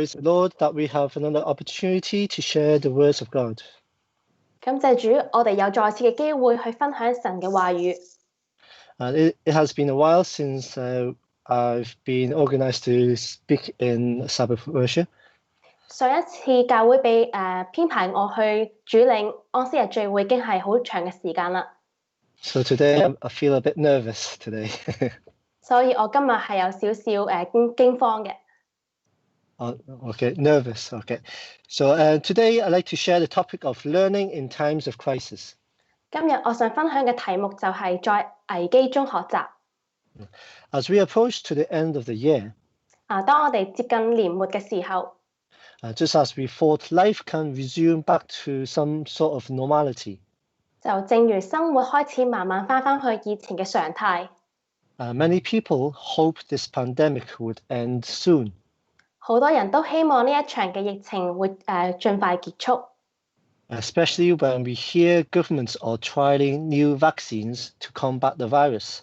Praise the Lord that we have another opportunity to share the words of God. 感謝主，我哋有再次嘅機會去分享神嘅話語。It has been a while since I've been organized to speak in Sabbath worship. 上一次教會被編排我去主領安息日聚會，已經係好長嘅時間啦。So today I feel a bit nervous today. 所以我今日係有少少驚慌嘅。Okay, nervous. Okay. So today I'd like to share the topic of learning in times of crisis. 今日我想分享嘅題目就係在危機中學習。As we approach to the end of the year, 當我哋接近年末嘅時候， just as we thought life can resume back to some sort of normality, 就正如生活開始慢慢返去以前嘅常態。many people hope this pandemic would end soon. 好多人都希望呢一場嘅疫情會盡快結束。Especially when we hear governments are trialing new vaccines to combat the virus.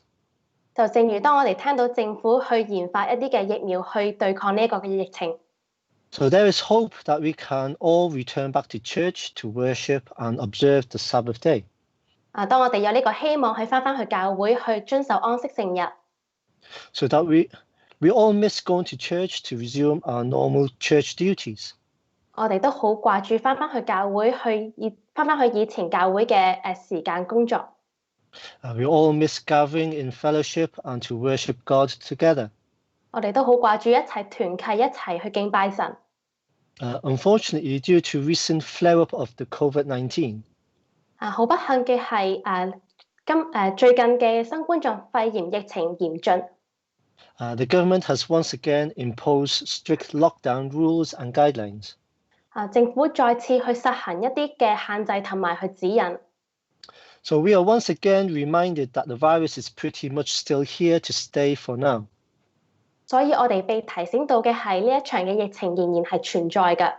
就正如當我哋聽到政府去研發一啲嘅疫苗去對抗呢一個嘅疫情。So there is hope that we can all return back to church to worship and observe the Sabbath day. 當我哋有呢個希望去返去教會去遵守安息聖日。So that we all miss going to church to resume our normal church duties. 我哋都好掛住返去教會返去以前教會嘅時間工作。We all miss gathering in fellowship and to worship God together. 我哋都好掛住一齊團契，一齊去敬拜神。Unfortunately, due to recent flare-up of the COVID-19, 好不幸嘅係最近嘅新冠狀肺炎疫情嚴峻。the government has once again imposed strict lockdown rules and guidelines. 政府再次去實行一啲嘅限制同埋去指引。So we are once again reminded that the virus is pretty much still here to stay for now. 所以我哋被提醒到嘅係呢一場嘅疫情仍然係存在嘅。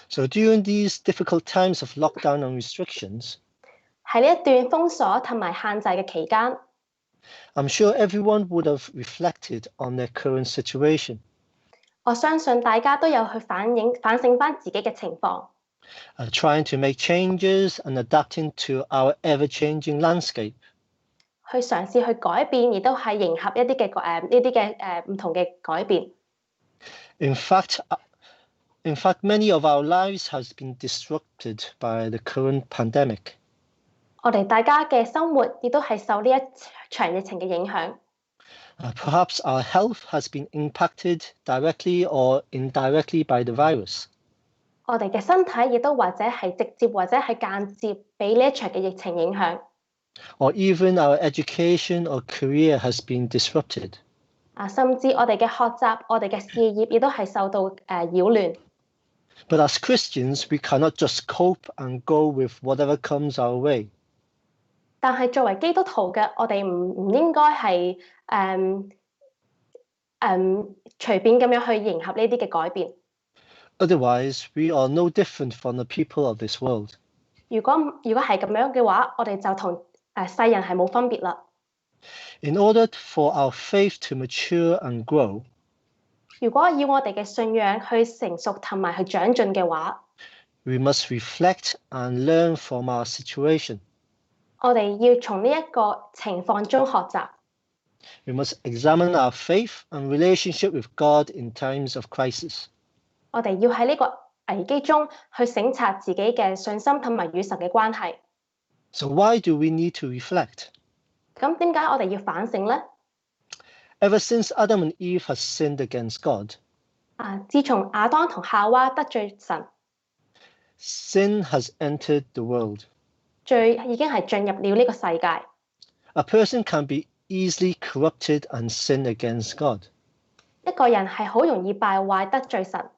So during these difficult times of lockdown and restrictions, 喺呢一段封鎖同埋限制嘅期間， I'm sure everyone would have reflected on their current situation. 我相信大家都有去反省返自己嘅情況。Trying to make changes and adapting to our ever-changing landscape. 去嘗試去改變，亦都係迎合一啲嘅呢啲嘅唔同嘅改變。In fact, many of our lives has been disrupted by the current pandemic. 我哋大家嘅生活亦都係受呢一場疫情嘅影響。Perhaps our health has been impacted directly or indirectly by the virus. 我哋嘅身體亦都或者係直接或者係間接俾呢一場嘅疫情影響。Or even our education or career has been disrupted. 甚至我哋嘅學習、我哋嘅事業亦都係受到擾亂。But as Christians, we cannot just cope and go with whatever comes our way. 但係作為基督徒嘅，我哋唔應該係隨便咁樣去迎合呢啲嘅改變。Otherwise, we are no different from the people of this world. 如果係咁樣嘅話，我哋就同世人係冇分別啦。In order for our faith to mature and grow, 如果要我哋嘅信仰去成熟同埋去長進嘅話， we must reflect and learn from our situation. 我哋要從呢一個情況中學習。We must examine our faith and relationship with God in times of crisis. 我哋要喺呢個危機中去省察自己嘅信心同埋與神嘅關係。So why do we need to reflect? 咁點解我哋要反省呢？ Ever since Adam and Eve has sinned against God, 自從亞當同夏娃得罪神， sin has entered the world. 罪已經係進入了呢個世界。A person can be easily corrupted and sin against God. 一個人係好容易敗壞得罪神。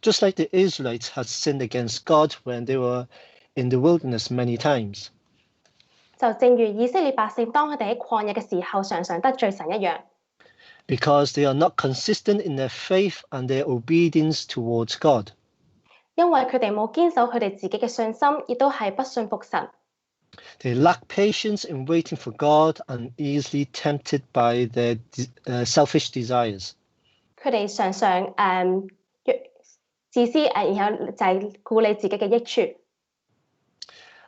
Just like the Israelites had sinned against God when they were in the wilderness many times. 就正如以色列百姓當佢哋喺曠野嘅時候，常常得罪神一樣。Because they are not consistent in their faith and their obedience towards God. 因為佢哋冇堅守佢哋自己嘅信心，亦都係不信服神。They lack patience in waiting for God and easily tempted by their selfish desires. 佢哋常常自私然後就係顧你自己嘅益處。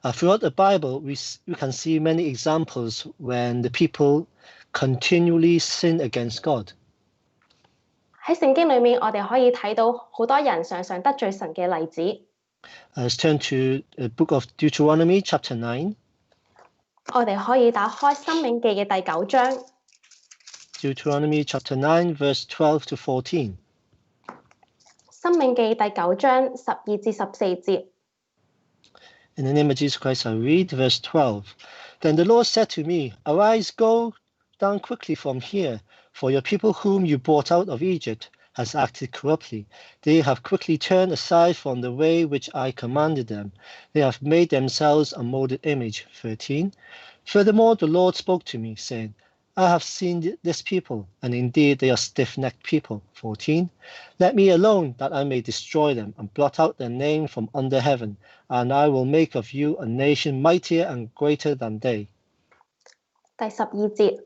Throughout the Bible, we can see many examples when the people continually sin against God. 喺聖經裏面，我哋可以睇到好多人常常得罪神嘅例子。Let's turn to the book of Deuteronomy, chapter 9. 我哋可以打開《申命記》嘅第9章。Deuteronomy chapter 9, verse 12 to 14. 申命記第9章12至14節。In the name of Jesus Christ, I read verse 12. Then the Lord said to me, Arise, go down quickly from here, for your people whom you brought out of Egypt has acted corruptly. They have quickly turned aside from the way which I commanded them. They have made themselves a molded image. 13. Furthermore, the Lord spoke to me, saying, I have seen this people, and indeed they are stiff-necked people. 14. Let me alone, that I may destroy them, and blot out their name from under heaven, and I will make of you a nation mightier and greater than they. 第12節，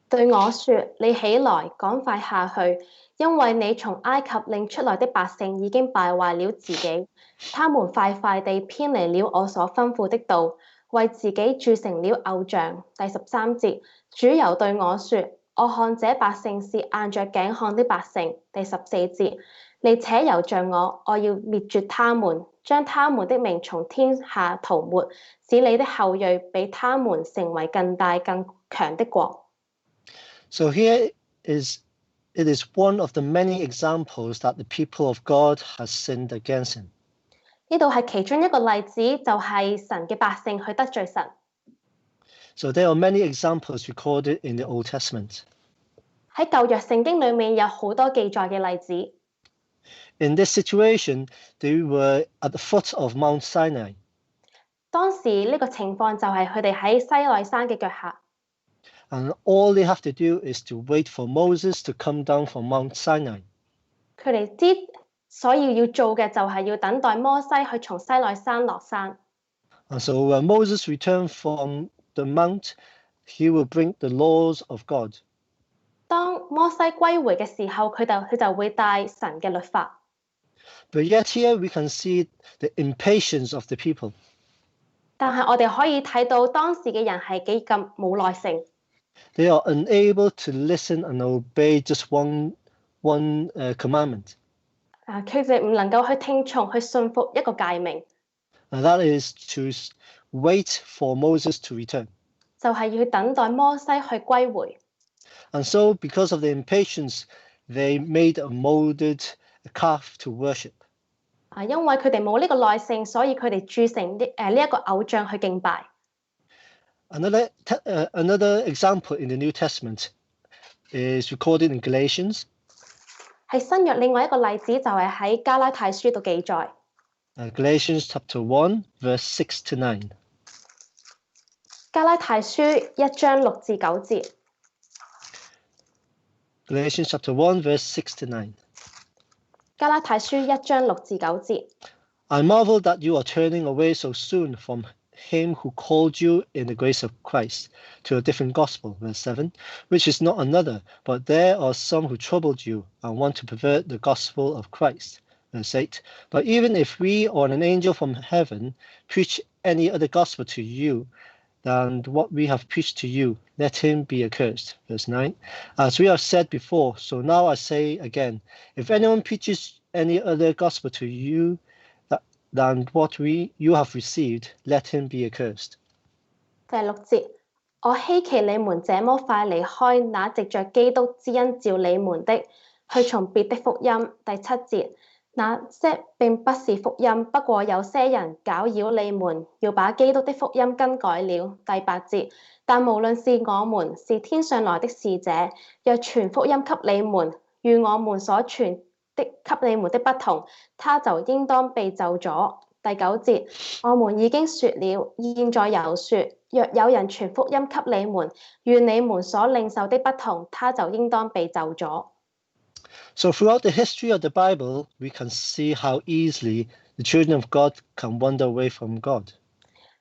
對我說：你起來，趕快下去，因為你從埃及領出來的百姓已經敗壞了自己，他們快快地偏離了我所吩咐的道，為自己鑄成了偶像。第13節，主又對我說：我看這百姓是硬着頸項的百姓。第14節，你且由着我，我要滅絕他們，將他們的名從天下塗抹，使你的後裔比他們成為更大更強的國。So here it is one of the many examples that the people of God has sinned against him. 呢度係其中一個例子，就係神嘅百姓去得罪神。So there are many examples recorded in the Old Testament. 喺舊約聖經裏面有好多記載嘅例子。In this situation, they were at the foot of Mount Sinai. 當時呢個情況就係佢哋喺西奈山嘅腳下。And all they have to do is to wait for Moses to come down from Mount Sinai. 佢哋知所以要做嘅就係要等待摩西去從西奈山落山。And so when Moses returned from the mount, he will bring the laws of God. 當摩西歸回嘅時候，佢就會帶神嘅律法。But yet here we can see the impatience of the people. 但係我哋可以睇到當時嘅人係幾咁冇耐性。They are unable to listen and obey just one commandment. 佢哋唔能夠去聽從、去信服一個誡命。And that is to wait for Moses to return. 就係要等待摩西去歸回。And so, because of the impatience, they made a molded calf to worship. 因為佢哋冇呢個耐性，所以佢哋鑄成呢一個偶像去敬拜。Another example in the New Testament is recorded in Galatians. 喺新約另外一個例子就係喺加拉太書度記載。Galatians chapter 1, verse 6 to 9. 加拉太書1章6至9節。Galatians chapter 1, verse 6 to 9. 加拉太書1章6至9節。I marvel that you are turning away so soon from him who called you in the grace of Christ to a different gospel, verse 7, which is not another, but there are some who troubled you and want to pervert the gospel of Christ, verse 8. But even if we or an angel from heaven preach any other gospel to you than what we have preached to you, let him be accursed, verse 9. As we have said before, so now I say again, if anyone preaches any other gospel to you than what you have received, let him be accursed. 第6節，我希奇你們這麼快離開那藉着基督之恩召你們的，去從別的福音。第7節，那些並不是福音，不過有些人攪擾你們，要把基督的福音更改了。第8節，但無論是我們是天上來的使者，若傳福音給你們，與我們所傳的給你們的不同，他就應當被咒詛。第9節，我們已經說了，現在又說，若有人傳福音給你們，與你們所領受的不同，他就應當被咒詛。So throughout the history of the Bible, we can see how easily the children of God can wander away from God.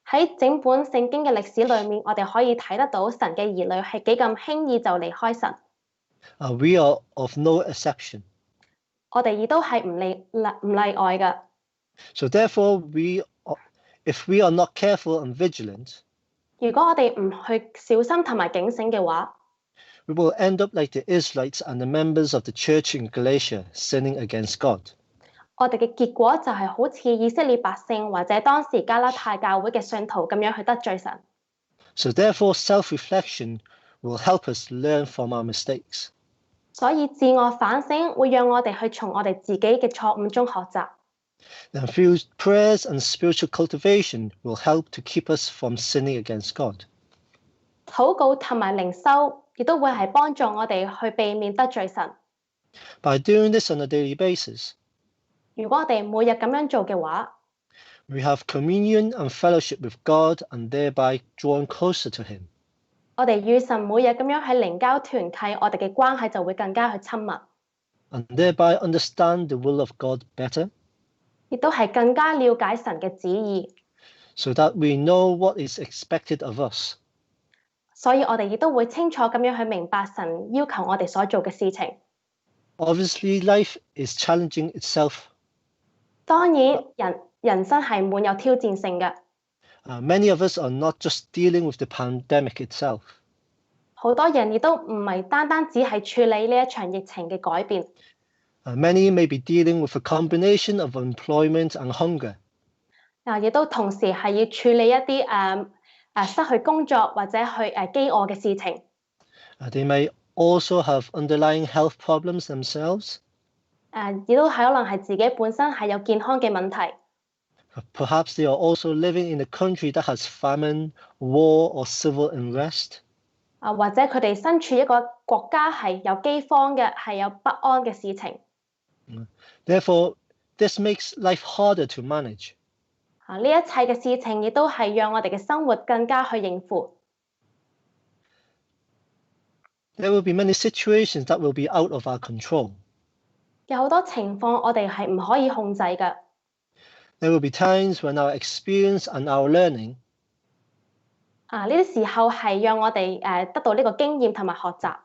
喺整本聖經嘅歷史裏面，我哋可以睇得到神嘅兒女係幾咁輕易就離開神。We are of no exception. 我哋亦都係唔例外嘅。So therefore, if we are not careful and vigilant, 如果我哋唔去小心同埋警醒嘅話， we will end up like the Israelites and the members of the church in Galatia, sinning against God. 我哋嘅結果就係好似以色列百姓或者當時加拉太教會嘅信徒咁樣去得罪神。So therefore, self-reflection will help us learn from our mistakes. 所以自我反省會讓我哋去從我哋自己嘅錯誤中學習。And through prayers and spiritual cultivation will help to keep us from sinning against God. 禱告同埋靈修亦都會係幫助我哋去避免得罪神。By doing this on a daily basis, 如果我哋每日咁樣做嘅話， we have communion and fellowship with God and thereby drawn closer to Him. 我哋與神每日咁樣喺靈交團契，我哋嘅關係就會更加去親密， And thereby understand the will of God better, 亦都係更加了解神嘅旨意。 so that we know what is expected of us. 所以我哋亦都會清楚咁樣去明白神要求我哋所做嘅事情。 Obviously, life is challenging itself. 當然，人生係滿有挑戰性嘅。Many of us are not just dealing with the pandemic itself. 好多人亦都唔係單只係處理呢一場疫情嘅改變。Many may be dealing with a combination of employment and hunger. 亦都同時係要處理一啲失去工作或者去飢餓嘅事情。They may also have underlying health problems themselves. 亦都可能係自己本身係有健康嘅問題。Perhaps they are also living in a country that has famine, war, or civil unrest. 或者佢哋身處一個國家係有饑荒嘅，係有不安嘅事情。Therefore, this makes life harder to manage. 呢一切嘅事情亦都係讓我哋嘅生活更加去應付。There will be many situations that will be out of our control. 有好多情況我哋係唔可以控制嘅。There will be times when our experience and our learning 呢啲時候係讓我哋得到呢個經驗同埋學習。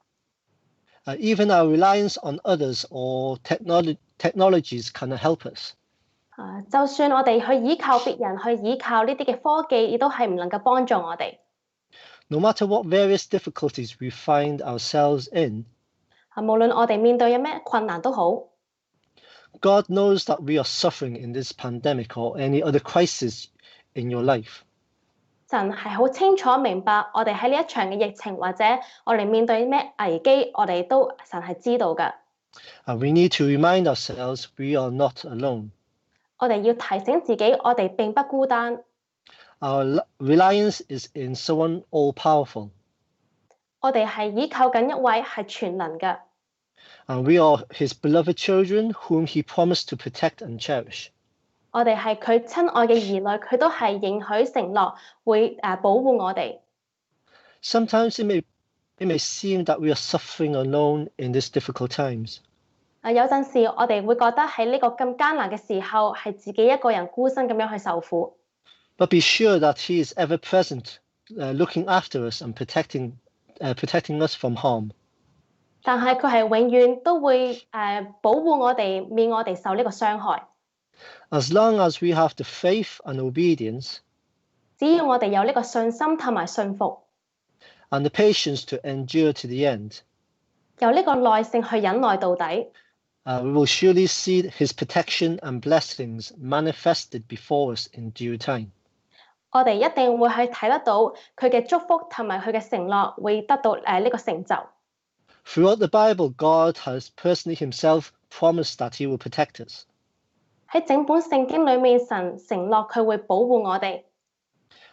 even our reliance on others or technologies cannot help us. 就算我哋去依靠別人，去依靠呢啲嘅科技，亦都係唔能夠幫助我哋。No matter what various difficulties we find ourselves in, 無論我哋面對有咩困難都好， God knows that we are suffering in this pandemic or any other crisis in your life. 神係好清楚明白我哋喺呢一場嘅疫情或者我哋面對咩危機，我哋都神係知道嘅。We need to remind ourselves we are not alone. 我哋要提醒自己，我哋並不孤單。Our reliance is in someone all-powerful. 我哋係依靠緊一位係全能嘅。And we are His beloved children whom He promised to protect and cherish. 我哋係佢親愛嘅兒女，佢都係應許承諾會保護我哋。Sometimes it may seem that we are suffering alone in these difficult times. 有陣時我哋會覺得喺呢個咁艱難嘅時候，係自己一個人孤身咁樣去受苦。But be sure that He is ever present, looking after us and protecting us from harm. 但係佢係永遠都會保護我哋，免我哋受呢個傷害。As long as we have the faith and obedience, 只要我哋有呢個信心同埋信服， and the patience to endure to the end, 有呢個耐性去忍耐到底， we will surely see His protection and blessings manifested before us in due time. 我哋一定會去睇得到佢嘅祝福同埋佢嘅承諾會得到呢個成就。Throughout the Bible, God has personally Himself promised that He will protect us. 喺整本聖經裏面，神承諾佢會保護我哋。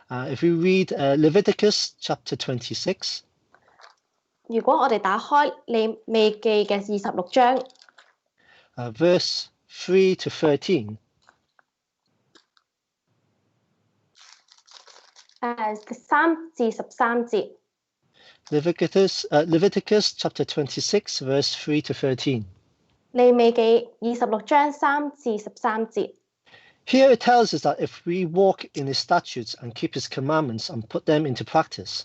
If we read Leviticus chapter 26, 如果我哋打開利未記嘅26章， verse 3 to 13, 3至13節。Leviticus chapter 26, verse 3 to 13. 利未記26章3至13節。 Here it tells us that if we walk in His statutes and keep His commandments and put them into practice,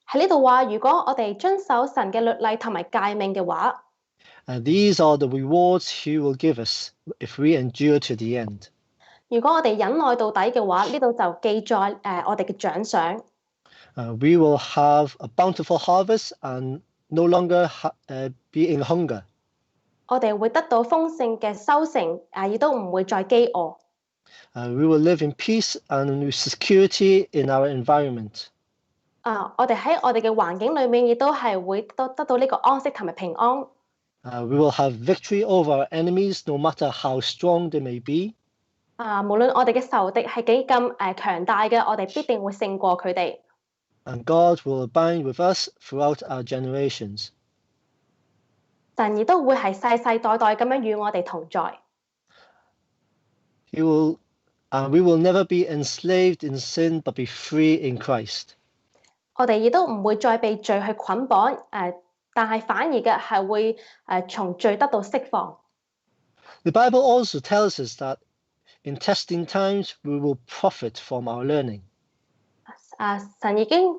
喺呢度話，如果我哋遵守神嘅律例同埋誡命嘅話， And these are the rewards He will give us if we endure to the end. 如果我哋忍耐到底嘅話，呢度就記載我哋嘅獎賞。We will have a bountiful harvest and no longer be in hunger. 我哋會得到豐盛嘅收成，亦都唔會再飢餓。We will live in peace and with security in our environment. 我哋喺我哋嘅環境裏面，亦都係會得到呢個安息同埋平安。We will have victory over our enemies, no matter how strong they may be. 無論我哋嘅仇敵係幾咁強大嘅，我哋必定會勝過佢哋。And God will abide with us throughout our generations. 神亦都會係世世代代咁樣與我哋同在。We will never be enslaved in sin, but be free in Christ. 我哋亦都唔會再被罪去捆綁，但係反而嘅係會從罪得到釋放。The Bible also tells us that in testing times we will profit from our learning. 神已經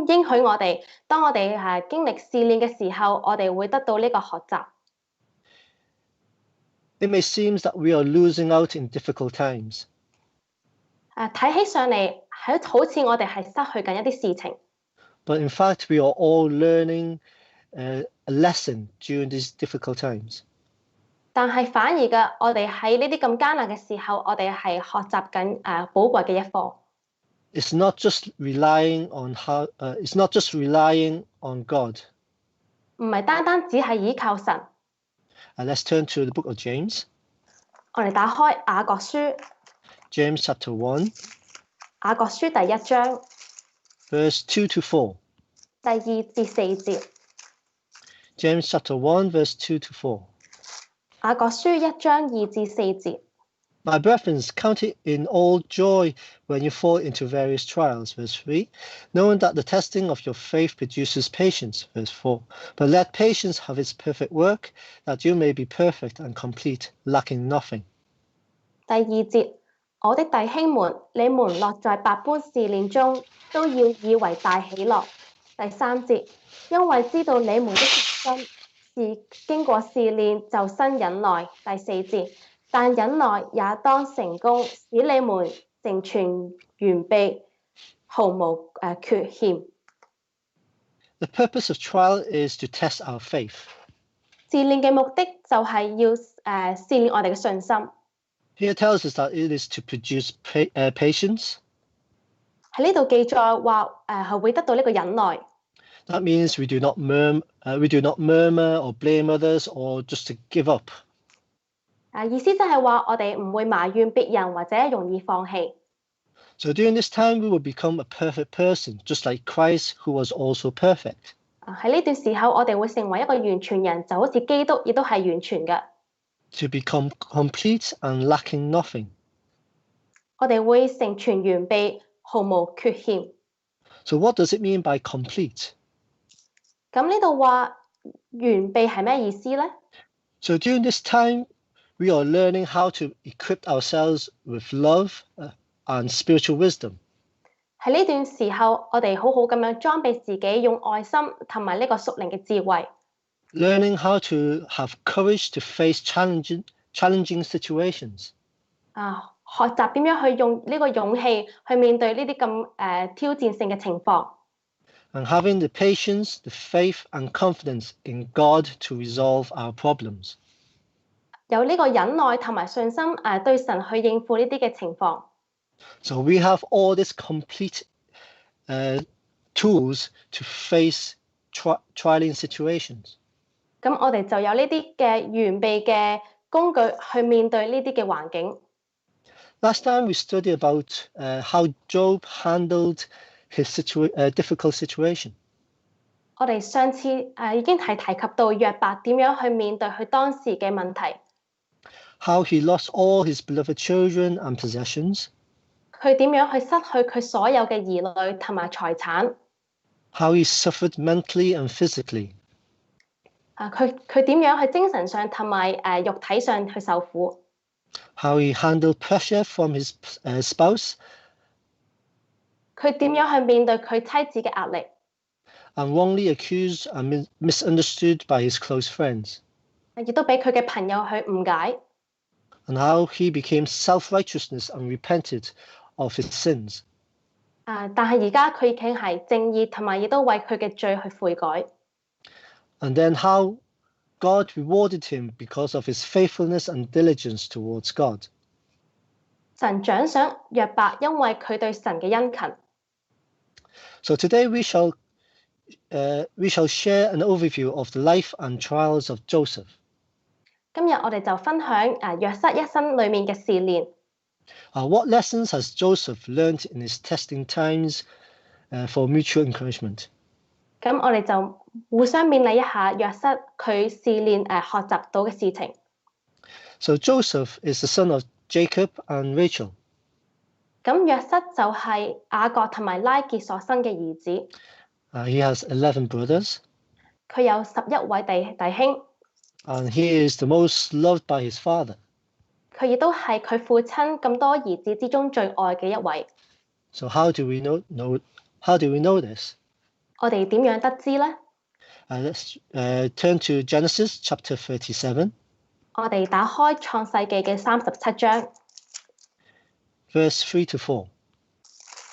應許我哋，當我哋經歷試煉嘅時候，我哋會得到呢個學習。It may seem that we are losing out in difficult times. 睇起上嚟好似我哋係失去緊一啲事情。But in fact, we are all learning a lesson during these difficult times. 但係反而嘅，我哋喺呢啲咁艱難嘅時候，我哋係學習緊寶貴嘅一課。It's not just relying on God. 唔係單單只係依靠神。Let's turn to the book of James. 我哋打開雅各書。James chapter 1. 雅各書第1章。Verse 2 to 4. 第2至4節。James chapter 1, verse 2 to 4. 雅各書1章2至4節。My brethren, count it in all joy when you fall into various trials, verse 3, knowing that the testing of your faith produces patience, verse 4. But let patience have its perfect work, that you may be perfect and complete, lacking nothing. 第2節，我的弟兄們，你們落在百般試煉中，都要以為大喜樂。第3節，因為知道你們的信心是經過試煉就生忍耐。第4節，但忍耐也當成功，使你們成全完備，毫無缺欠。The purpose of trial is to test our faith. 試煉嘅目的就係要試煉我哋嘅信心。Here tells us that it is to produce patience. 喺呢度記載話係會得到呢個忍耐。That means we do not murmur or blame others or just to give up. 意思即係話我哋唔會埋怨別人或者容易放棄。So during this time we will become a perfect person, just like Christ, who was also perfect. 喺呢段時候，我哋會成為一個完全人，就好似基督亦都係完全嘅。To become complete and lacking nothing. 我哋會成全完備，毫無缺欠。So what does it mean by complete? 咁呢度話完備係咩意思呢？ So during this time, we are learning how to equip ourselves with love and spiritual wisdom. 喺呢段時候，我哋好好咁樣裝備自己，用愛心同埋呢個屬靈嘅智慧。Learning how to have courage to face challenging situations. 學習點樣去用呢個勇氣去面對呢啲咁挑戰性嘅情況。And having the patience, the faith and confidence in God to resolve our problems. 有呢個忍耐同埋信心對神去應付呢啲嘅情況。So we have all these complete tools to face trialing situations. 咁我哋就有呢啲嘅完備嘅工具去面對呢啲嘅環境。Last time we studied about how Job handled his difficult situation. 我哋上次已經係提及到約伯點樣去面對佢當時嘅問題。How he lost all his beloved children and possessions. 佢點樣去失去佢所有嘅兒女同埋財產。How he suffered mentally and physically. 佢點樣去精神上同埋肉體上去受苦。How he handled pressure from his spouse. 佢點樣去面對佢妻子嘅壓力。And wrongly accused and misunderstood by his close friends. 亦都俾佢嘅朋友去誤解。and how he became self-righteousness and repented of his sins. 但係而家佢已經係正義，同埋亦都為佢嘅罪去悔改。And then how God rewarded him because of his faithfulness and diligence towards God. 神獎賞約伯，因為佢對神嘅殷勤。So today we shall share an overview of the life and trials of Joseph. 今日我哋就分享約瑟一生裡面嘅試煉。What lessons has Joseph learned in his testing times for mutual encouragement? 咁我哋就互相勉勵一下約瑟佢試煉學習到嘅事情。So Joseph is the son of Jacob and Rachel. 咁約瑟就係雅各同埋拉結所生嘅兒子。He has 11 brothers. 佢有11位弟兄。And he is the most loved by his father. 佢亦都係佢父親咁多兒子之中最愛嘅一位。So how do we know this? 我哋點樣得知呢？ Let's turn to Genesis chapter 37. 我哋打開創世記嘅37章。Verse 3 to 4.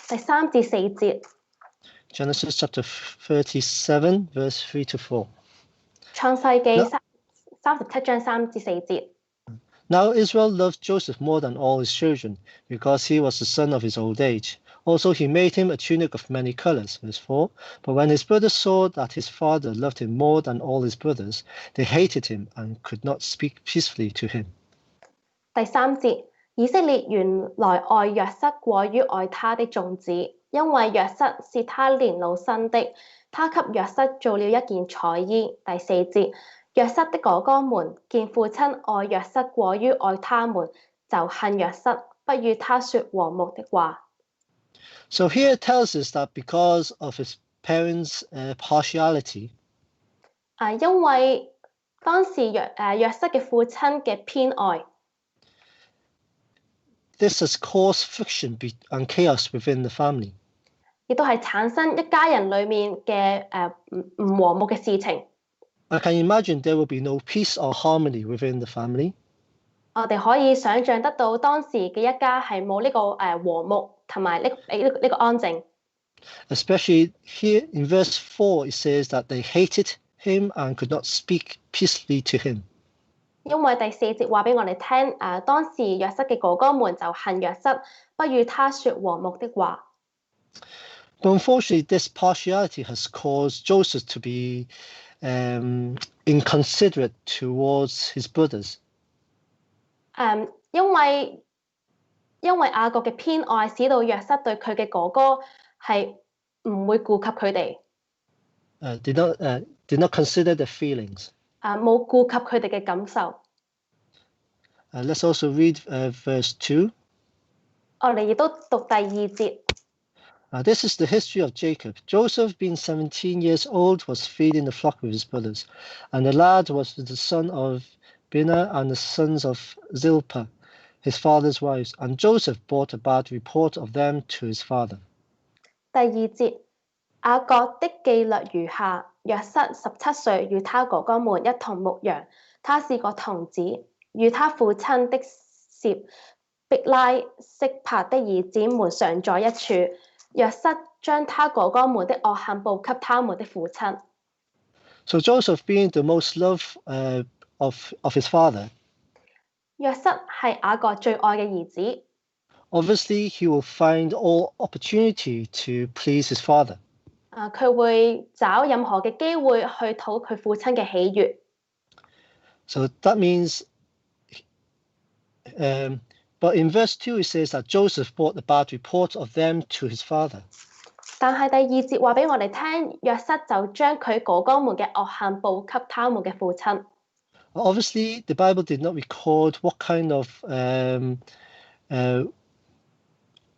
第3至4節。Genesis chapter 37, verse 3 to 4. 創世記37章3至4節。Now Israel loved Joseph more than all his children, because he was the son of his old age. Also he made him a tunic of many colors. Verse 4. But when his brothers saw that his father loved him more than all his brothers, they hated him and could not speak peacefully to him. 第3節，以色列原來愛約瑟過於愛他的眾子，因為約瑟是他年老生的，他給約瑟做了一件彩衣。第4節，約瑟的哥哥們見父親愛約瑟過於愛他們，就恨約瑟，不與他說和睦的話。So here it tells us that because of his parents' partiality, 因為當時約瑟嘅父親嘅偏愛。this has caused friction and chaos within the family. 亦都係產生一家人裡面嘅唔和睦嘅事情。I can imagine there will be no peace or harmony within the family. 我哋可以想像得到當時嘅一家係冇呢個和睦同埋呢個安靜。Especially here in verse 4, it says that they hated him and could not speak peacefully to him. 因為第4節話俾我哋聽，當時約瑟嘅哥哥們就恨約瑟，不與他說和睦的話。But unfortunately, this partiality has caused Joseph to be inconsiderate towards his brothers. 因為雅各嘅偏愛，使到約瑟對佢嘅哥哥係唔會顧及佢哋。Did not consider their feelings. 冇顧及佢哋嘅感受。Let's also read verse 2. 我哋亦都讀第2節。This is the history of Jacob. Joseph, being 17 years old, was feeding the flock with his brothers. And the lad was the son of Binah and the sons of Zilpah, his father's wives. And Joseph brought a bad report of them to his father. 第2節，雅各的記略如下：約瑟17歲，與他哥哥們一同牧羊。他是個童子，與他父親的妾碧拉、色帕的兒子們常在一處。約瑟將他哥哥們的惡行報給他們的父親。So Joseph, being the most loved of his father, 約瑟係雅各最愛嘅兒子。obviously he will find all opportunity to please his father. 佢會找任何嘅機會去討佢父親嘅喜悅。So that means, but in verse 2 it says that Joseph brought the bad report of them to his father. 但係第2節話俾我哋聽，約瑟就將佢哥哥們嘅惡行報給他們嘅父親。Obviously, the Bible did not record what kind of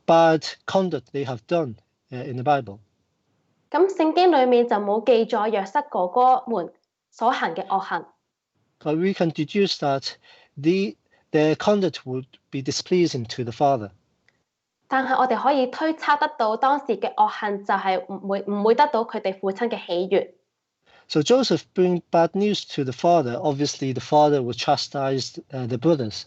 bad conduct they have done in the Bible. 咁聖經裡面就冇記載約瑟哥哥們所行嘅惡行。But we can deduce that their conduct would be displeasing to the father. 但係我哋可以推測得到當時嘅惡行就係唔會得到佢哋父親嘅喜悅。So Joseph brings bad news to the father. Obviously, the father will chastise the brothers.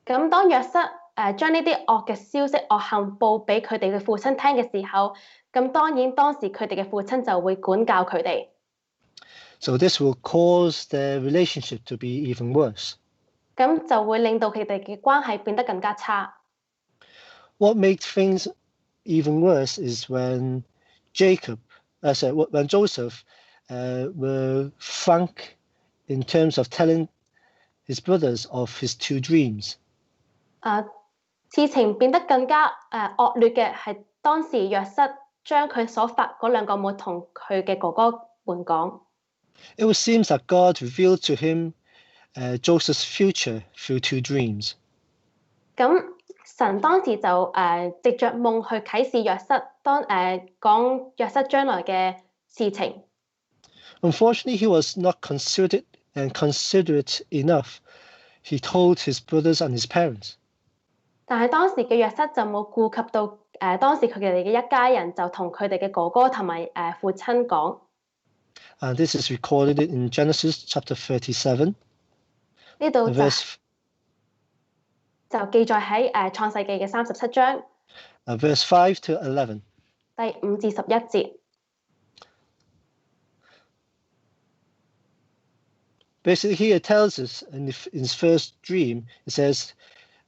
咁當約瑟將呢啲惡嘅消息、惡行報俾佢哋嘅父親聽嘅時候，咁當然當時佢哋嘅父親就會管教佢哋。So this will cause their relationship to be even worse. 咁就會令到佢哋嘅關係變得更加差。What makes things even worse is when when Joseph were frank in terms of telling his brothers of his 2 dreams. 事情變得更加惡劣嘅係當時約瑟將佢所發嗰2個夢同佢嘅哥哥們講。It would seem that God revealed to him Joseph's future through 2 dreams. 咁神當時就藉着夢去啟示約瑟，講約瑟將來嘅事情。Unfortunately, he was not considerate enough. He told his brothers and his parents. 但係當時嘅約瑟就冇顧及到當時佢哋嘅一家人，就同佢哋嘅哥哥同埋父親講。And this is recorded in Genesis chapter 37. 呢度就記載喺創世記嘅37章。Verse 5 to 11. 第5至11節。Basically, here it tells us in his first dream, it says,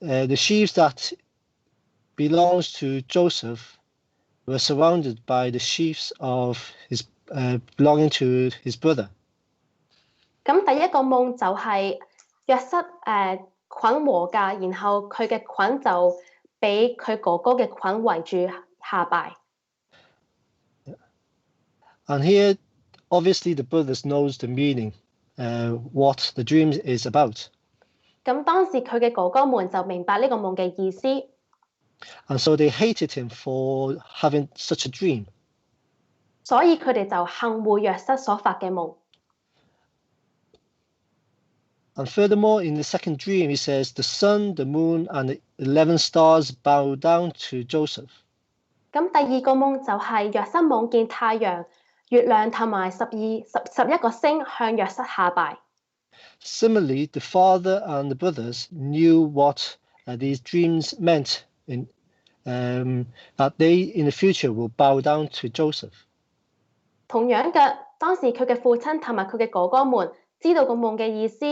the sheaves that belongs to Joseph were surrounded by the sheaves of his belonging to his brother. 咁第一個夢就係約瑟捆禾稼，然後佢嘅捆就俾佢哥哥嘅捆圍住下拜。And here, obviously, the brothers knows the meaning, what the dream is about. 咁當時佢嘅哥哥們就明白呢個夢嘅意思。And so they hated him for having such a dream. 所以佢哋就恨惡約瑟所發嘅夢。And furthermore, in the second dream, he says, the sun, the moon, and the 11 stars bow down to Joseph. 咁第2個夢就係約瑟夢見太陽、月亮同埋11個星向約瑟下拜。Similarly, the father and the brothers knew what these dreams meant, that they in the future will bow down to Joseph. 同樣嘅，當時佢嘅父親同埋佢嘅哥哥們知道個夢嘅意思。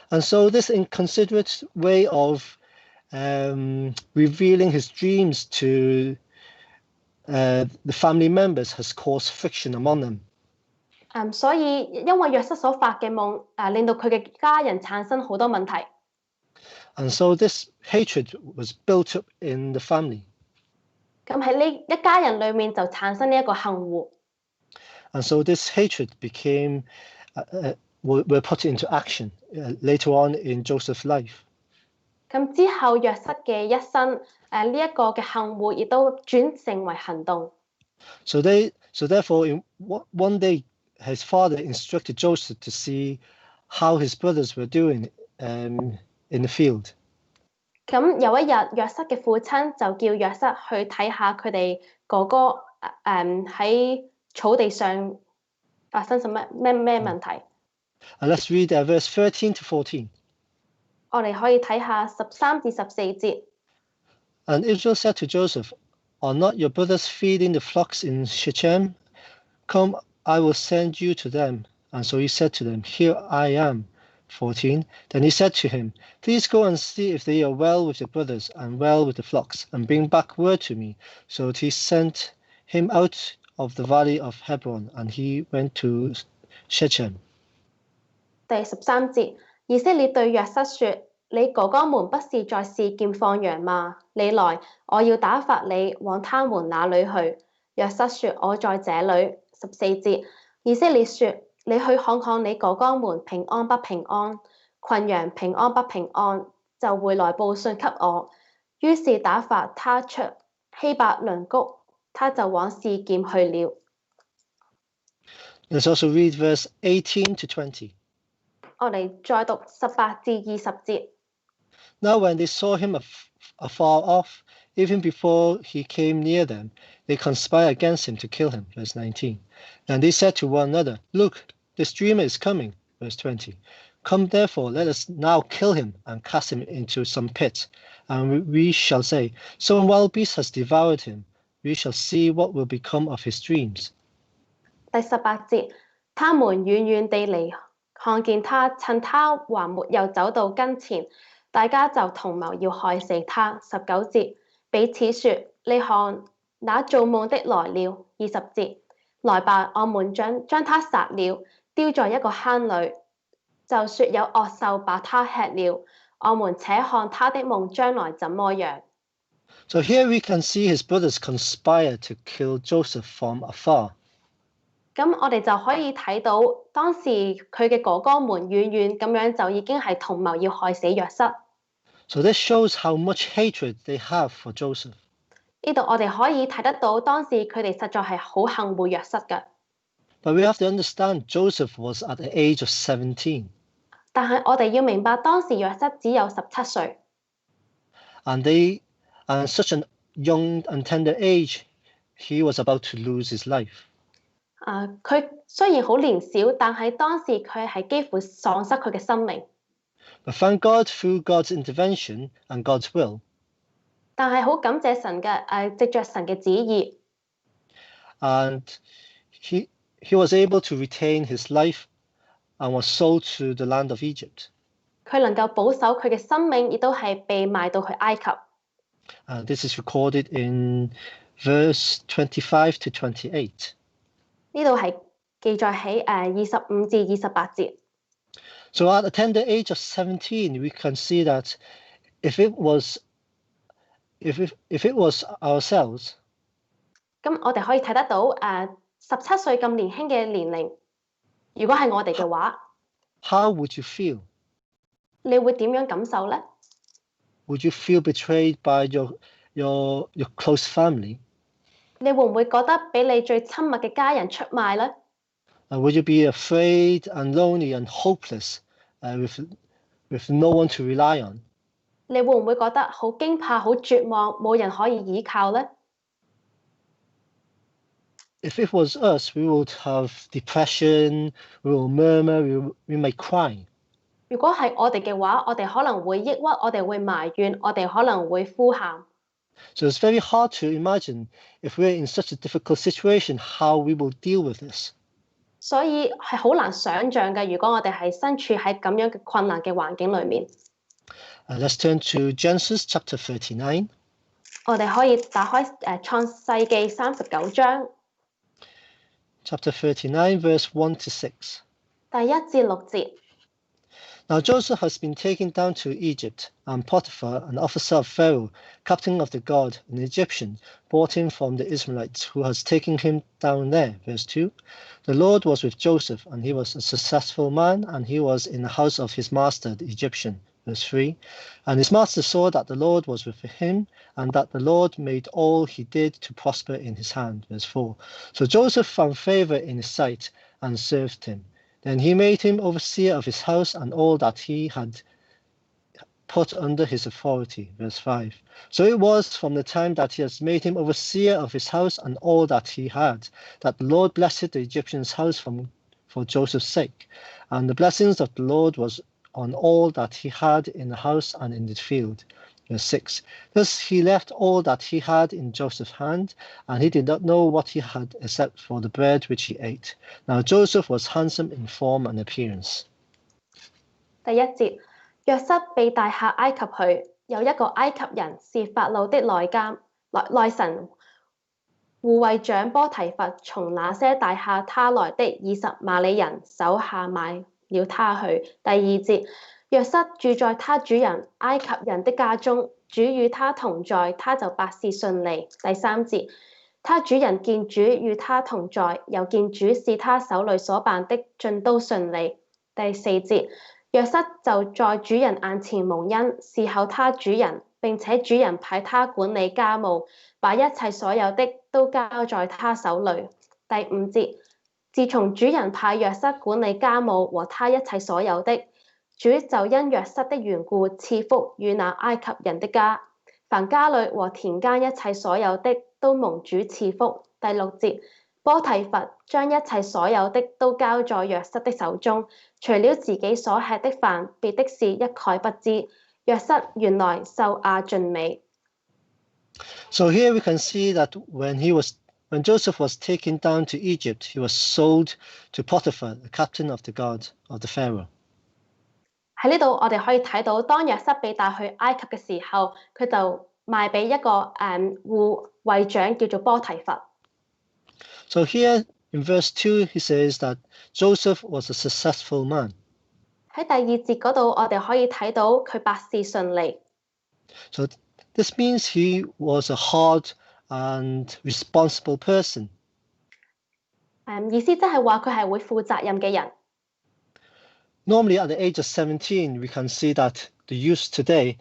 And so this inconsiderate way of revealing his dreams to the family members has caused friction among them. 所以因為約瑟所發嘅夢令到佢嘅家人產生好多問題。And so this hatred was built up in the family. 咁喺呢一家人裏面就產生呢一個恨惡。And so this hatred became were put into action later on in Joseph's life. 咁之後約瑟嘅一生呢一個嘅恨惡亦都轉成為行動。So therefore, in one day, his father instructed Joseph to see how his brothers were doing in the field. 咁有一日，約瑟嘅父親就叫約瑟去睇下佢哋哥哥喺草地上發生咩問題。And let's read verse 13 to 14. 我哋可以睇下13至14節。And Israel said to Joseph, Are not your brothers feeding the flocks in Shechem? Come, I will send you to them. And so he said to them, Here I am. 14. Then he said to him, Please go and see if they are well with your brothers and well with the flocks, and bring back word to me. So he sent him out of the valley of Hebron, and he went to Shechem. 第13節，以色列對約瑟說：你哥哥們不是在示劍放羊嗎？你來，我要打發你往他們那裏去。約瑟說：我在這裏。14節，以色列說：你去看看你哥哥們平安不平安，群羊平安不平安，就回來報信給我。於是打發他出希伯倫谷，他就往示劍去了。Let's also read verse 18 to 20. 我哋再讀18至20節。Now when they saw him afar off, Even before he came near them, they conspired against him to kill him. Verse 19. And they said to one another, Look, this dreamer is coming. Verse 20. Come therefore, let us now kill him and cast him into some pit. And we shall say, Some wild beast has devoured him. We shall see what will become of his dreams. 第18節，他們遠遠地嚟，看見他，趁他還沒有走到跟前，大家就同謀要害死他。19節，彼此說：你看，那做夢的來了。20節，來吧，我們將他殺了，丟在一個坑裏，就說有惡獸把他吃了。我們且看他的夢將來怎麼樣。So here we can see his brothers conspire to kill Joseph from afar. 咁我哋就可以睇到當時佢嘅哥哥們遠遠咁樣就已經係同謀要害死約瑟。So this shows how much hatred they have for Joseph. 呢度我哋可以睇得到當時佢哋實在係好恨惡約瑟嘅。But we have to understand Joseph was at the age of 17. 但係我哋要明白當時約瑟只有17歲。And at such a young and tender age, he was about to lose his life. 佢雖然好年少，但係當時佢係幾乎喪失佢嘅生命。But thank God through God's intervention and God's will. 但係好感謝神嘅藉着神嘅旨意。And he was able to retain his life and was sold to the land of Egypt. 佢能夠保守佢嘅生命，亦都係被賣到去埃及。This is recorded in verse 25 to 28. 呢度係記載喺25至28節。So at the tender age of 17, we can see that if it was ourselves, 咁我哋可以睇得到17歲咁年輕嘅年齡，如果係我哋嘅話 how would you feel? 你會點樣感受呢？ Would you feel betrayed by your close family? 你會唔會覺得俾你最親密嘅家人出賣呢？ Would you be afraid and lonely and hopeless with no one to rely on? 你會唔會覺得好驚怕、好絕望，冇人可以依靠呢？ If it was us, we would have depression, we will murmur, we may cry. 如果係我哋嘅話，我哋可能會抑鬱，我哋會埋怨，我哋可能會呼喊。So it's very hard to imagine if we're in such a difficult situation, how we will deal with this. 所以係好難想像嘅，如果我哋係身處喺咁樣嘅困難嘅環境裏面。Let's turn to Genesis chapter 39. 我哋可以打開創世記39章。Chapter 39, verse 1 to 6. 第1至6節。Now Joseph has been taken down to Egypt, and Potiphar, an officer of Pharaoh, captain of the guard, an Egyptian, brought him from the Israelites, who has taken him down there. Verse 2. The Lord was with Joseph, and he was a successful man, and he was in the house of his master, the Egyptian. Verse 3. And his master saw that the Lord was with him, and that the Lord made all he did to prosper in his hand. Verse 4. So Joseph found favor in his sight and served him. Then he made him overseer of his house and all that he had put under his authority. Verse 5. So it was from the time that he has made him overseer of his house and all that he had, that the Lord blessed the Egyptian's house for Joseph's sake. And the blessings of the Lord was on all that he had in the house and in the field. Verse 6. Thus he left all that he had in Joseph's hand, and he did not know what he had except for the bread which he ate. Now Joseph was handsome in form and appearance. 第1節，約瑟被帶下埃及去，有一個埃及人是法老的內臣護衛長波提乏，從那些帶下他來的20馬里人手下買了他去。第2節，約瑟住在他主人埃及人的家中，主與他同在，他就百事順利。第3節，他主人見主與他同在，又見主是他手裏所辦的盡都順利。第4節，約瑟就在主人眼前蒙恩，侍候他主人，並且主人派他管理家務，把一切所有的都交在他手裏。第5節，自從主人派約瑟管理家務和他一切所有的，主就因約瑟的緣故賜福與那埃及人的家，凡家裏和田間一切所有的，都蒙主賜福。第6節，波提乏將一切所有的都交在約瑟的手中，除了自己所吃的飯，別的事一概不知。約瑟原來受壓盡美。So here we can see that when Joseph was taken down to Egypt, he was sold to Potiphar, the captain of the guard of the Pharaoh. 喺呢度我哋可以睇到，當約瑟被帶去埃及嘅時候，佢就賣俾一個護衛長叫做波提乏。So here in verse 2 he says that Joseph was a successful man. 喺第2節嗰度，我哋可以睇到佢百事順利。So this means he was a hard and responsible person. 意思即係話佢係會負責任嘅人。Normally at the age of 17, we can see that the youth today,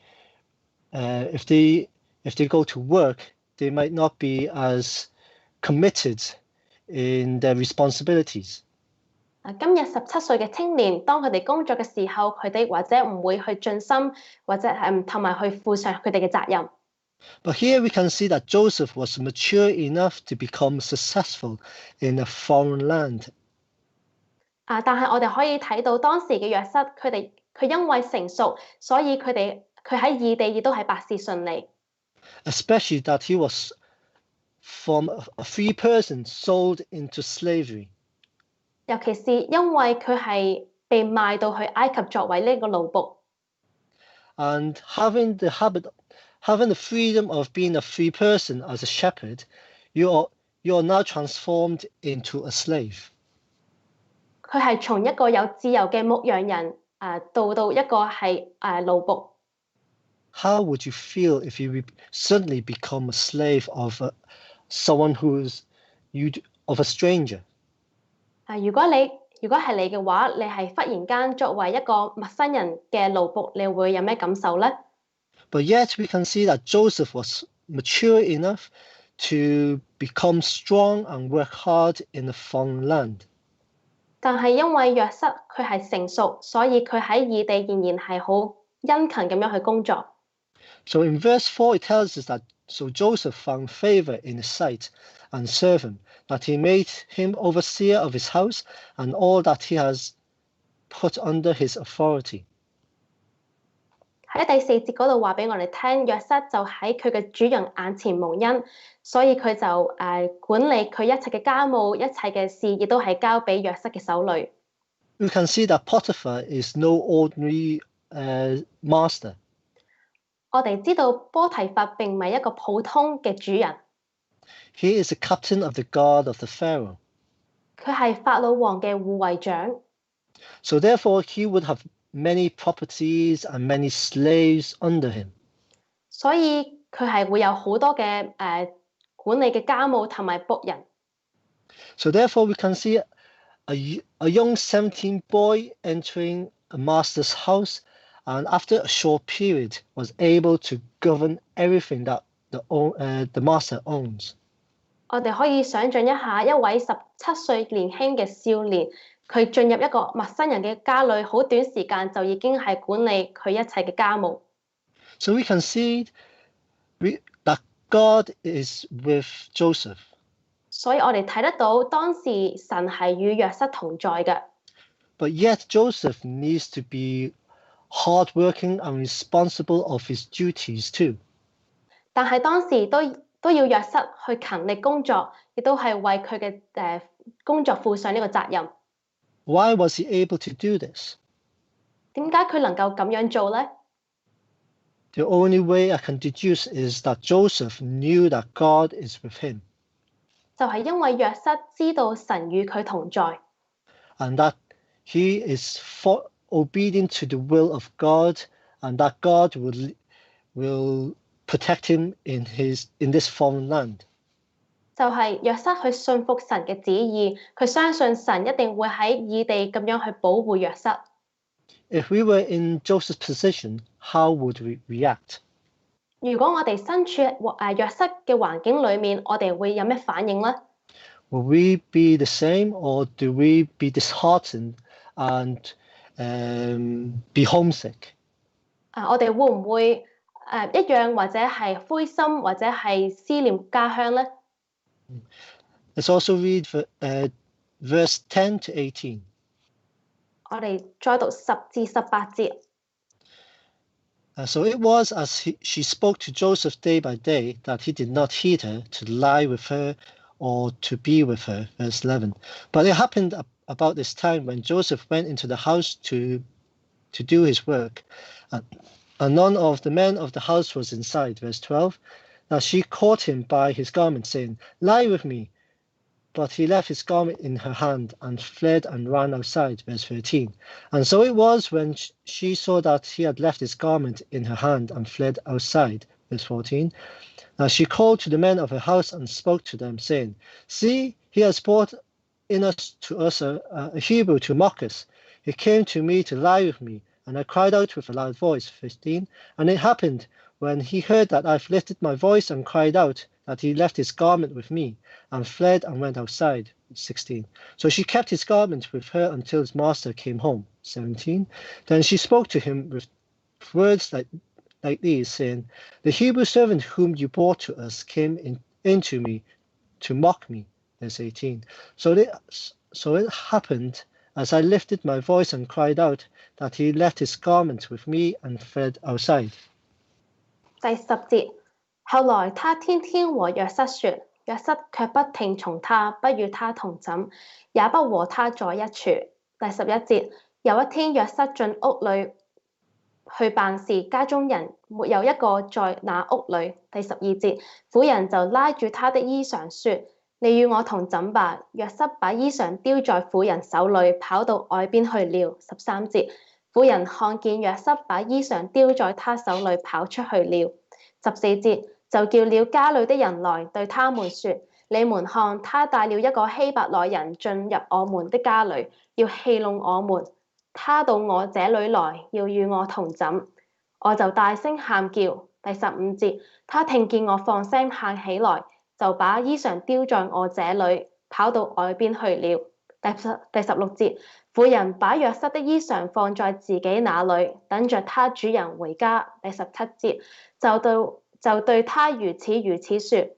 if they go to work, they might not be as committed in their responsibilities. 今日17歲嘅青年，當佢哋工作嘅時候，佢哋或者唔會去盡心，或者同埋去負上佢哋嘅責任。But here we can see that Joseph was mature enough to become successful in a foreign land. 但係我哋可以睇到當時嘅約瑟，佢因為成熟，所以佢喺異地亦都係百事順利。Especially that he was from a free person sold into slavery. 尤其是因為佢係被賣到去埃及作為呢個奴僕。And having the freedom of being a free person as a shepherd, you are now transformed into a slave. 佢係從一個有自由嘅牧羊人到一個係奴僕。How would you feel if you suddenly become a slave of someone of a stranger? 如果係你嘅話，你係忽然間作為一個陌生人嘅奴僕，你會有咩感受呢？ But yet we can see that Joseph was mature enough to become strong and work hard in a foreign land. 但係因為約瑟佢係成熟，所以佢喺異地仍然係好殷勤咁樣去工作。So in verse 4 it tells us that so Joseph found favor in his sight and served him, that he made him overseer of his house and all that he has put under his authority. 喺第4節嗰度話俾我哋聽，約瑟就喺佢嘅主人眼前蒙恩，所以佢就管理佢一切嘅家務，一切嘅事亦都係交俾約瑟嘅手裏。We can see that Potiphar is no ordinary master. 我哋知道波提乏並唔係一個普通嘅主人。He is the captain of the guard of the Pharaoh. 佢係法老王嘅護衛長。So therefore he would have many properties and many slaves under him. 所以佢係會有好多嘅管理嘅家務同埋僕人。So therefore we can see a young 17 boy entering a master's house and after a short period was able to govern everything that the master owns. 我哋可以想象一下，一位17歲年輕嘅少年，佢進入一個陌生人嘅家裏，好短時間就已經係管理佢一切嘅家務。So we can see that God is with Joseph. 所以我哋睇得到當時神係與約瑟同在嘅。But yet Joseph needs to be hardworking and responsible of his duties too. 但係當時都要約瑟去勤力工作，亦都係為佢嘅工作負上呢個責任。Why was he able to do this? 點解佢能夠咁樣做呢？ The only way I can deduce is that Joseph knew that God is with him. 就係因為約瑟知道神與佢同在。And that he is obedient to the will of God and that God will protect him in this foreign land. 就係約瑟去信服神嘅旨意，佢相信神一定會喺異地咁樣去保護約瑟。If we were in Joseph's position, how would we react? 如果我哋身處約瑟嘅環境裏面，我哋會有咩反應呢？ Will we be the same or do we be disheartened and be homesick? 我哋會唔會一樣或者係灰心或者係思念家鄉呢？ Let's also read verse 10 to 18. 我哋再讀10至18節。So it was as she spoke to Joseph day by day that he did not heed her to lie with her or to be with her. Verse 11. But it happened about this time when Joseph went into the house to do his work, and none of the men of the house was inside. Verse 12. Now she caught him by his garment, saying, Lie with me. But he left his garment in her hand and fled and ran outside. Verse 13. And so it was when she saw that he had left his garment in her hand and fled outside. Verse 14. Now she called to the men of her house and spoke to them, saying, See, he has brought in to us a Hebrew to mock us. He came to me to lie with me, and I cried out with a loud voice. 15. And it happened when he heard that I've lifted my voice and cried out, that he left his garment with me and fled and went outside. 16. So she kept his garment with her until his master came home. 17. Then she spoke to him with words like these, saying, The Hebrew servant whom you brought to us came into me to mock me. Verse 18. So it happened as I lifted my voice and cried out, that he left his garment with me and fled outside. 第10節，後來他天天和約瑟說，約瑟卻不聽從他，不與他同枕，也不和他在一處。第11節，有一天約瑟進屋裏去辦事，家中人沒有一個在那屋裏。第12節，婦人就拉住他的衣裳說，你與我同枕吧。約瑟把衣裳丟在婦人手裏，跑到外邊去了。13節，婦人看見約瑟把衣裳丟在他手裏，跑出去了。14節，就叫了家裏的人來，對他們說：你們看，他帶了一個希伯來人進入我們的家裏，要戲弄我們。他到我這裏來，要與我同枕，我就大聲喊叫。第15節，他聽見我放聲喊起來，就把衣裳丟在我這裏，跑到外邊去了。第16節，婦人把約瑟的衣裳放在自己那裏，等着他主人回家。第17節，就對他如此說，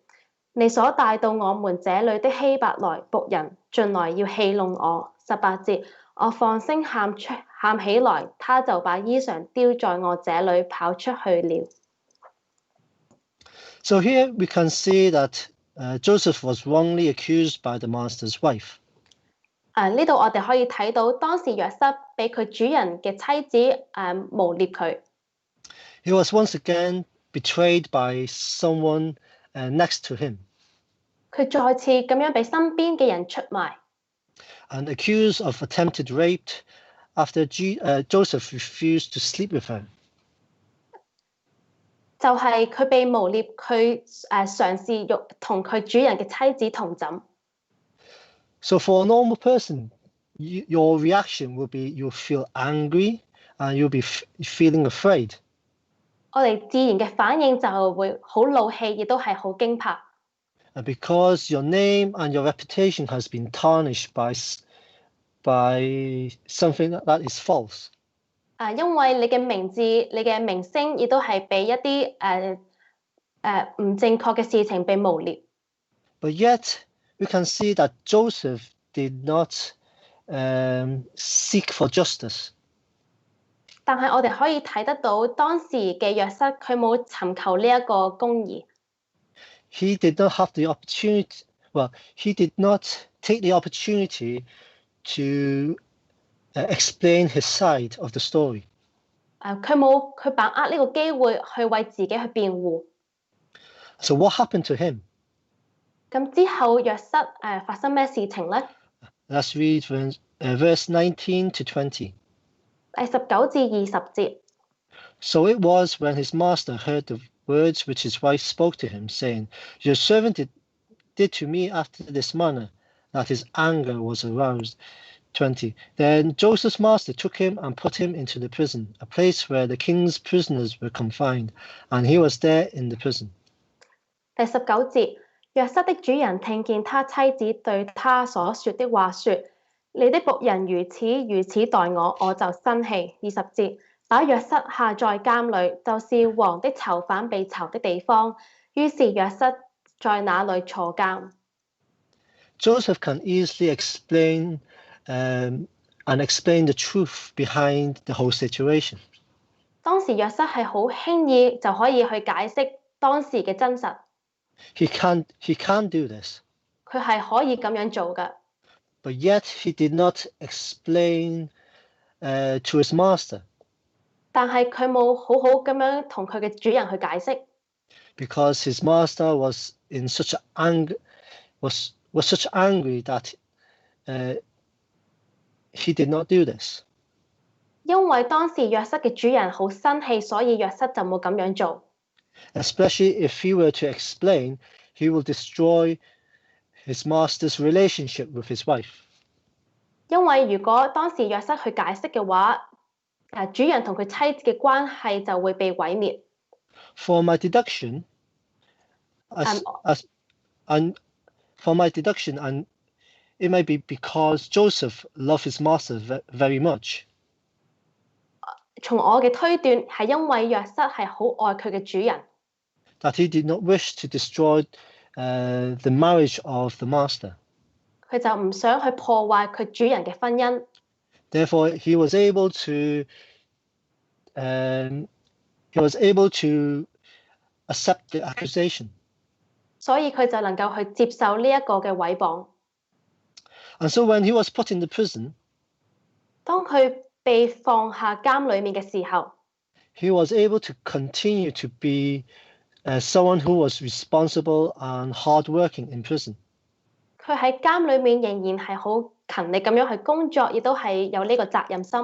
你所帶到我們這裏的希伯來僕人進來要戲弄我。18節，我放聲喊起來，他就把衣裳丟在我這裏，跑出去了。So here we can see that Joseph was wrongly accused by the master's wife. 呢度我哋可以睇到當時約瑟俾佢主人嘅妻子誣衊佢。He was once again betrayed by someone next to him. 佢再次咁樣俾身邊嘅人出賣。And accused of attempted rape after Joseph refused to sleep with her. 就係佢被誣衊，佢嘗試同佢主人嘅妻子同枕。So for a normal person, your reaction will be you'll feel angry and you'll be feeling afraid. 我哋自然嘅反應就會好怒氣，亦都係好驚怕。And because your name and your reputation has been tarnished by something that is false. 因為你嘅名字、你嘅名聲，亦都係被一啲唔正確嘅事情被誣衊。But yet we can see that Joseph did not seek for justice. 但係我哋可以睇得到當時嘅約瑟，佢冇尋求呢一個公義。He did not have the opportunity. Well, he did not take the opportunity to explain his side of the story. 佢把握呢個機會去為自己去辯護。So what happened to him? 咁之後約瑟發生咩事情呢？ Let's read verse 19 to 20. 第19至20節。So it was when his master heard the words which his wife spoke to him, saying, Your servant did to me after this manner, that his anger was aroused. 20. Then Joseph's master took him and put him into the prison, a place where the king's prisoners were confined, and he was there in the prison. 第19節，約瑟的主人聽見他妻子對他所說的話，說：你的僕人如此待我，我就生氣。20節，把約瑟下在監裏，就是王的囚犯被囚的地方。於是約瑟在那裏坐監。Joseph can easily explain and explain the truth behind the whole situation. 當時約瑟係好輕易就可以去解釋當時嘅真實。He can't do this. 佢係可以咁樣做嘅。But yet he did not explain to his master. 但係佢冇好好咁樣同佢嘅主人去解釋。Because his master was in such anger, was such angry that he did not do this. 因為當時約瑟嘅主人好生氣，所以約瑟就冇咁樣做。Especially if he were to explain, he will destroy his master's relationship with his wife. 因為如果當時約瑟去解釋嘅話，主人同佢妻子嘅關係就會被毀滅。For my deduction, and it might be because Joseph loved his master very much. 從我嘅推斷係因為約瑟係好愛佢嘅主人。That he did not wish to destroy the marriage of the master. 佢就唔想去破壞佢主人嘅婚姻。Therefore, he was able to accept the accusation. 所以佢就能夠去接受呢一個嘅毀謗。And so when he was put in the prison, 當佢被放下監裡面嘅時候， he was able to continue to be someone who was responsible and hardworking in prison. 佢喺監裡面仍然係好勤力咁樣去工作，亦都係有呢個責任心。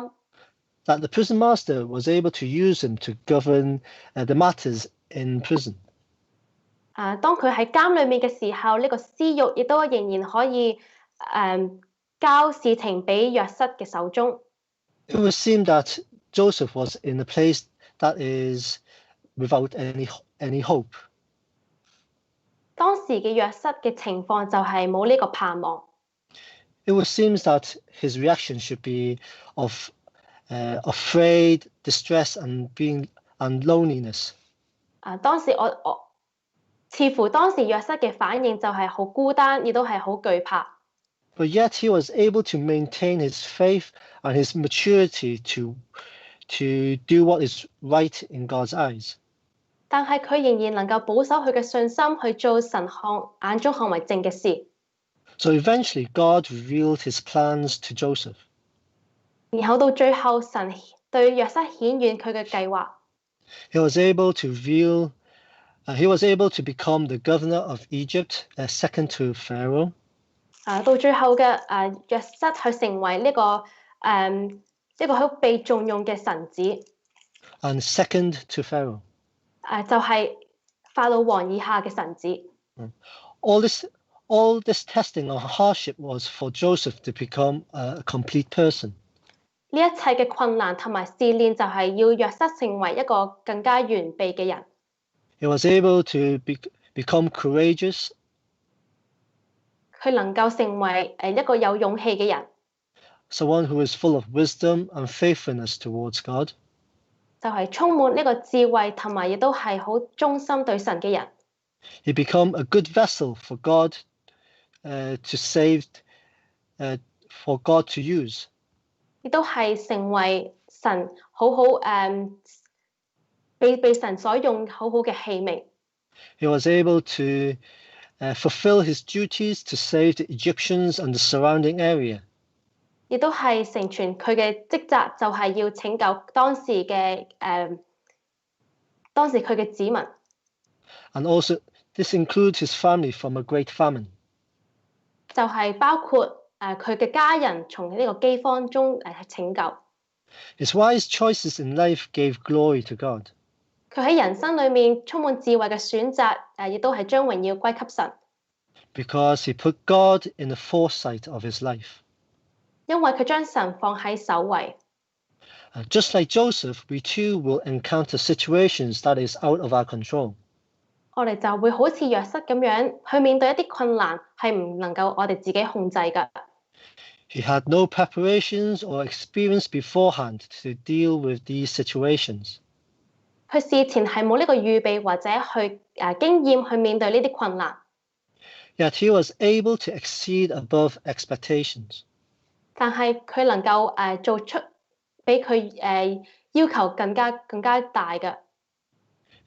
That the prison master was able to use him to govern the matters in prison. 當佢喺監裡面嘅時候，呢個司獄亦都仍然可以交事情俾約瑟嘅手中。It would seem that Joseph was in a place that is without any hope. 當時嘅約瑟嘅情況就係冇呢個盼望。It would seem that his reaction should be of afraid, distress, and loneliness. 當時似乎當時約瑟嘅反應就係好孤單，亦都係好懼怕。But yet he was able to maintain his faith and his maturity to do what is right in God's eyes. 但係佢仍然能夠保守佢嘅信心，去做神眼中看為正嘅事。So eventually God revealed his plans to Joseph. 然後到最後，神對約瑟顯現佢嘅計劃。He was able to become the governor of Egypt, second to Pharaoh. 到最後嘅約瑟去成為呢個好被重用嘅臣子。And second to Pharaoh. 就係法老王以下嘅臣子。All this testing and hardship was for Joseph to become a complete person. 呢一切嘅困難同埋試煉就係要約瑟成為一個更加完備嘅人。He was able to become courageous. 佢能夠成為一個有勇氣嘅人。Someone who is full of wisdom and faithfulness towards God. 就係充滿呢個智慧同埋亦都係好忠心對神嘅人。He became a good vessel for God to save, for God to use. 亦都係成為神好被神所用好好嘅器皿。He was able to fulfill his duties to save the Egyptians and the surrounding area. 亦都係成全佢嘅職責，就係要拯救當時佢嘅子民。And also, this includes his family from a great famine. 就係包括佢嘅家人從呢個饑荒中拯救。His wise choices in life gave glory to God. 佢喺人生裏面充滿智慧嘅選擇，亦都係將榮耀歸給神。Because he put God in the foresight of his life. 因為佢將神放喺首位。Just like Joseph, we too will encounter situations that is out of our control. 我哋就會好似約瑟咁樣去面對一啲困難，係唔能夠我哋自己控制㗎。He had no preparations or experience beforehand to deal with these situations. 佢事前係冇呢個預備或者經驗去面對呢啲困難， Yet he was able to exceed above expectations. 但係佢能夠做出比佢要求更加大嘅。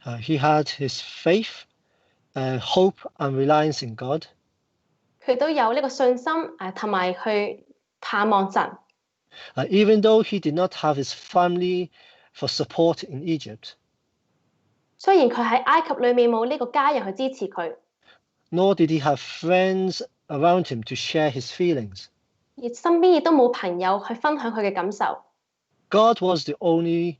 He had his faith, hope and reliance in God. 佢都有呢個信心同埋去盼望神。Even though he did not have his family for support in Egypt, 雖然佢喺埃及裏面冇呢個家人去支持佢， nor did he have friends around him to share his feelings. 而身邊亦都冇朋友去分享佢嘅感受。 God was the only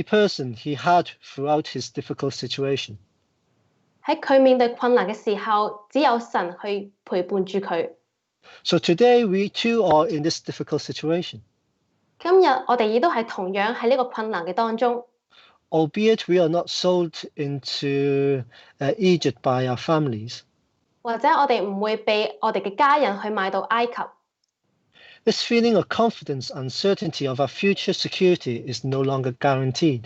person he had throughout his difficult situation. 喺佢面對困難嘅時候，只有神去陪伴住佢。 So today we too are in this difficult situation. 今日我哋亦都係同樣喺呢個困難嘅當中。 Albeit we are not sold into Egypt by our families. 或者我哋唔會被我哋嘅家人去買到埃及。 This feeling of confidence and certainty of our future security is no longer guaranteed.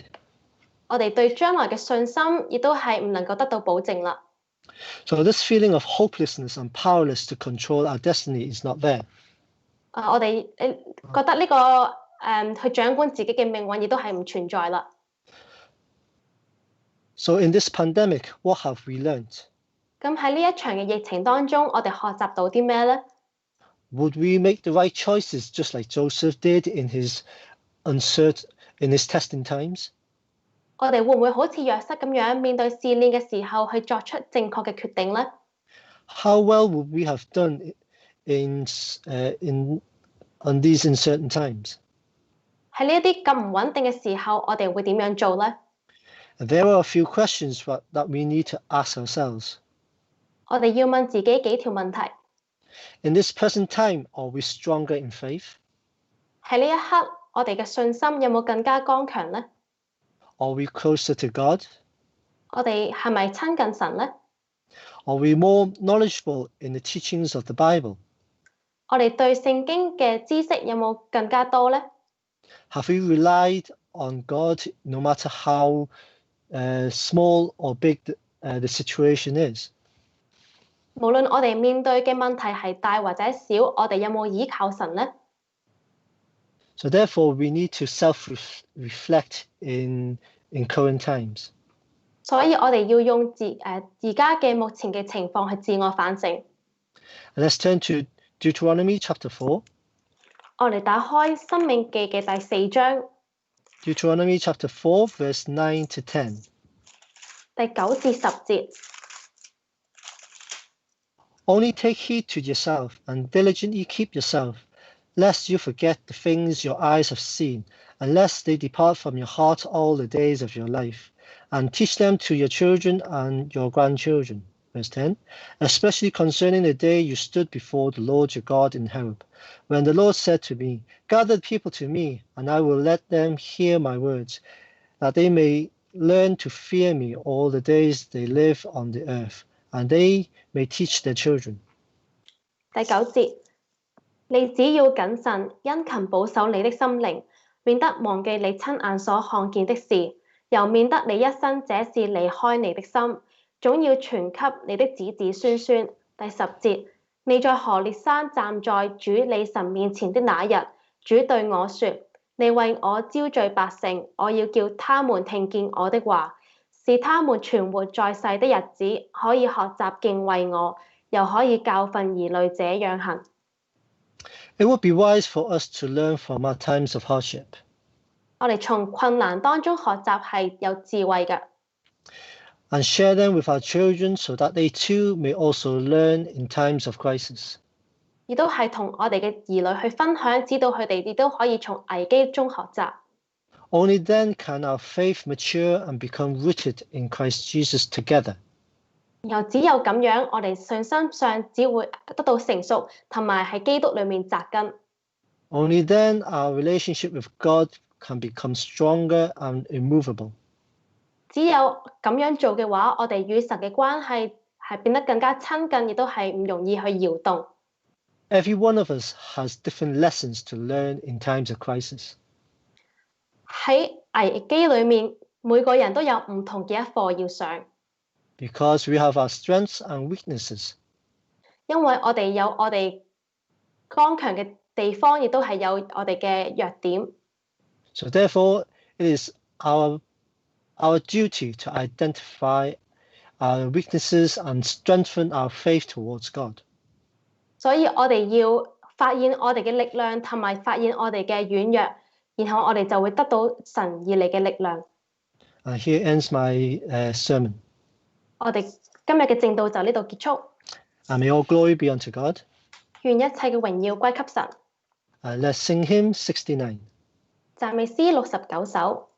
我哋對將來嘅信心亦都係唔能夠得到保證啦。 So this feeling of hopelessness and powerless to control our destiny is not there. 我哋覺得呢個去掌管自己嘅命運亦都係唔存在啦。 So in this pandemic, what have we learnt? 咁喺呢一場嘅疫情當中，我哋學習到啲咩呢？ Would we make the right choices just like Joseph did in his testing times? 我哋會唔會好似約瑟咁樣面對試煉嘅時候去作出正確嘅決定呢？ How well would we have done on these uncertain times? 喺呢一啲咁唔穩定嘅時候，我哋會點樣做呢？ There are a few questions that we need to ask ourselves. 我哋要問自己幾條問題。 In this present time, are we stronger in faith? 喺呢一刻，我哋嘅信心有冇更加剛強呢？ Are we closer to God? 我哋係咪親近神呢？ Are we more knowledgeable in the teachings of the Bible? 我哋對聖經嘅知識有冇更加多呢？ Have we relied on God no matter how small or big the situation is? 無論我哋面對嘅問題係大或者小，我哋有冇依靠神呢？ So therefore, we need to self-reflect in current times. 所以我哋要用而家嘅目前嘅情況去自我反省。And let's turn to Deuteronomy chapter 4. 我哋打開《申命記》嘅第4章 Deuteronomy chapter 4, verse 9 to 10. 第9至10節。 Only take heed to yourself and diligently keep yourself, lest you forget the things your eyes have seen, and lest they depart from your heart all the days of your life, and teach them to your children and your grandchildren. Verse 10, especially concerning the day you stood before the Lord your God in Horeb, when the Lord said to me, gather the people to me, and I will let them hear my words, that they may learn to fear me all the days they live on the earth, and they may teach their children. 第9節，你只要謹慎，殷勤保守你的心靈，免得忘記你親眼所看見的事，又免得你一生這事離開你的心，總要傳給你的子子孫孫。第10節，你在何烈山站在主你神面前的那日，主對我說：你為我招聚百姓，我要叫他們聽見我的話，使他們存活在世的日子，可以學習敬畏我，又可以教訓兒女這樣行。It would be wise for us to learn from our times of hardship. 我哋從困難當中學習係有智慧嘅， And share them with our children so that they too may also learn in times of crisis. 亦都係同我哋嘅兒女去分享，知道佢哋亦都可以從危機中學習。 Only then can our faith mature and become rooted in Christ Jesus together. 然後只有咁樣，我哋信心上只會得到成熟，同埋喺基督裏面扎根。 Only then our relationship with God can become stronger and immovable. 只有咁樣做嘅話，我哋與神嘅關係係變得更加親近，亦都係唔容易去搖動。Every one of us has different lessons to learn in times of crisis. 喺危機裏面，每個人都有唔同嘅一課要上， Because we have our strengths and weaknesses. 因為我哋有我哋剛強嘅地方，亦都係有我哋嘅弱點。 So therefore, it is our duty to identify our weaknesses and strengthen our faith towards God. 所以我哋要發現我哋嘅力量，同埋發現我哋嘅軟弱，然後我哋就會得到神而嚟嘅力量。Here ends my sermon. 我哋今日嘅正道就呢度結束。And may all glory be unto God. 願一切嘅榮耀歸給神。Let's sing hymn 69. 讚美詩69首。